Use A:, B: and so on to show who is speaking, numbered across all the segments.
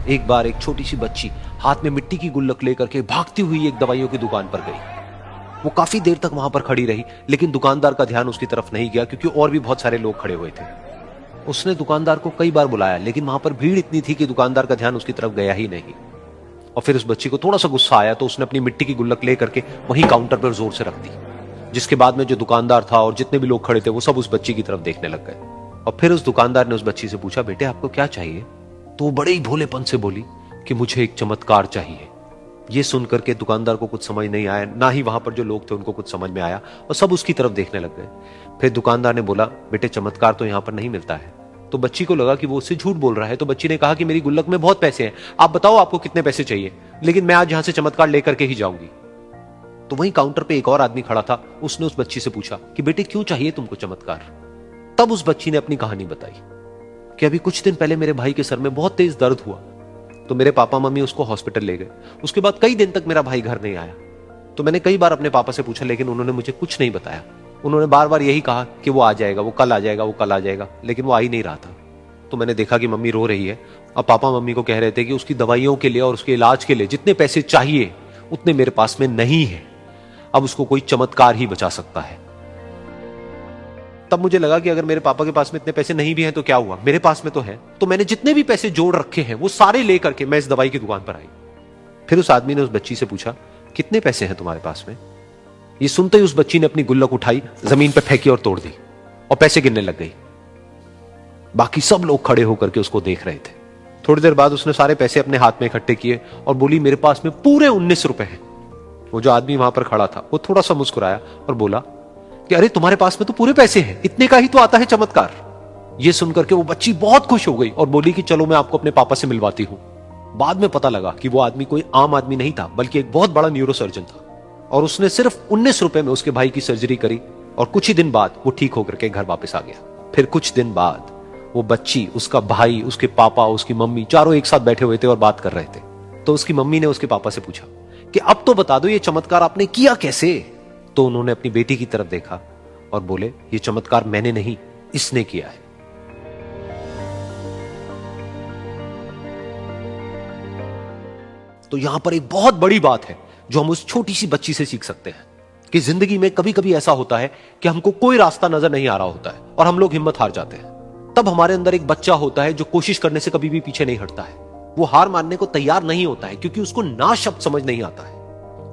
A: एक बार एक छोटी सी बच्ची हाथ में मिट्टी की गुल्लक लेकर के भागती हुई एक दवाइयों की दुकान पर गई। वो काफी देर तक वहां पर खड़ी रही, लेकिन दुकानदार का ध्यान उसकी तरफ नहीं गया क्योंकि और भी बहुत सारे लोग खड़े हुए थे। उसने दुकानदार को कई बार बुलाया, लेकिन वहां पर भीड़ इतनी थी कि दुकानदार का ध्यान उसकी तरफ गया ही नहीं। और फिर उस बच्ची को थोड़ा सा गुस्सा आया तो उसने अपनी मिट्टी की गुल्लक लेकर के वहीं काउंटर पर जोर से रख दी, जिसके बाद में जो दुकानदार था और जितने भी लोग खड़े थे वो सब उस बच्ची की तरफ देखने लग गए। और फिर उस दुकानदार ने उस बच्ची से पूछा, बेटे आपको क्या चाहिए? तो वो बड़े ही भोलेपन से बोली कि मुझे एक चमत्कार चाहिए। ये सुनकर के दुकानदार को कुछ समझ नहीं आया, ना ही वहां पर जो लोग थे उनको कुछ समझ में आया, और सब उसकी तरफ देखने लग गए। फिर दुकानदार ने बोला, बेटे चमत्कार तो यहां पर नहीं मिलता है। तो बच्ची को लगा कि वो उससे झूठ बोल रहा है, तो बच्ची ने कहा कि मेरी गुल्लक में बहुत पैसे हैं, आप बताओ आपको कितने पैसे चाहिए, लेकिन मैं आज यहां से चमत्कार लेकर के ही जाऊंगी। तो वहीं काउंटर पे एक और आदमी खड़ा था, उसने उस बच्ची से पूछा कि बेटे क्यों चाहिए तुमको चमत्कार? तब उस बच्ची ने अपनी कहानी बताई कि अभी कुछ दिन पहले मेरे भाई के सर में बहुत तेज दर्द हुआ, तो मेरे पापा मम्मी उसको हॉस्पिटल ले गए। उसके बाद कई दिन तक मेरा भाई घर नहीं आया। तो मैंने कई बार अपने पापा से पूछा, लेकिन उन्होंने मुझे कुछ नहीं बताया। उन्होंने बार बार यही कहा कि वो आ जाएगा, वो कल आ जाएगा, वो कल आ जाएगा, लेकिन वो आ ही नहीं रहा था। तो मैंने देखा कि मम्मी रो रही है, और पापा मम्मी को कह रहे थे कि उसकी दवाइयों के लिए और उसके इलाज के लिए जितने पैसे चाहिए उतने मेरे पास में नहीं है, अब उसको कोई चमत्कार ही बचा सकता है। तब मुझे लगा कि अगर मेरे पापा के पास में इतने पैसे नहीं भी हैं तो क्या हुआ, मेरे पास में तो है। तो मैंने जितने भी पैसे जोड़ रखे हैं वो सारे लेकर के मैं इस दवाई की दुकान पर आई। फिर उस आदमी ने उस बच्ची से पूछा, कितने पैसे हैं तुम्हारे पास में? ये सुनते ही उस बच्ची ने अपनी गुल्लक उठाई, जमीन पर फेंकी और तोड़ दी, और पैसे गिनने लग गई। बाकी सब लोग खड़े होकर के उसको देख रहे थे। थोड़ी देर बाद उसने सारे पैसे अपने हाथ में इकट्ठे किए और बोली, मेरे पास में पूरे 19 रुपए हैं। वो जो आदमी वहां पर खड़ा था वो थोड़ा सा मुस्कुराया और बोला कि अरे तुम्हारे पास में तो पूरे पैसे हैं, इतने का ही तो आता है चमत्कार। ये सुनकर के वो बच्ची बहुत खुश हो गई और बोली कि चलो मैं आपको अपने पापा से मिलवाती हूं। बाद में पता लगा कि वो आदमी कोई आम आदमी नहीं था, बल्कि एक बहुत बड़ा न्यूरोसर्जन था, और उसने सिर्फ 19 रुपए में उसके भाई की सर्जरी करी, और कुछ ही दिन बाद वो ठीक होकर के घर वापस आ गया। फिर कुछ दिन बाद वो बच्ची, उसका भाई, उसके पापा, उसकी मम्मी चारों एक साथ बैठे हुए थे और बात कर रहे थे। तो उसकी मम्मी ने उसके पापा से पूछा कि अब तो बता दो ये चमत्कार आपने किया कैसे? तो उन्होंने अपनी बेटी की तरफ देखा और बोले, ये चमत्कार मैंने नहीं, इसने किया है। तो यहां पर एक बहुत बड़ी बात है जो हम उस छोटी सी बच्ची से सीख सकते हैं कि जिंदगी में कभी कभी ऐसा होता है कि हमको कोई रास्ता नजर नहीं आ रहा होता है और हम लोग हिम्मत हार जाते हैं। तब हमारे अंदर एक बच्चा होता है जो कोशिश करने से कभी भी पीछे नहीं हटता है। वो हार मानने को तैयार नहीं होता है क्योंकि उसको ना शब्द समझ नहीं आता है।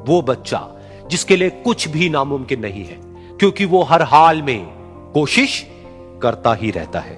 A: वो बच्चा जिसके लिए कुछ भी नामुमकिन नहीं है, क्योंकि वो हर हाल में कोशिश करता ही रहता है।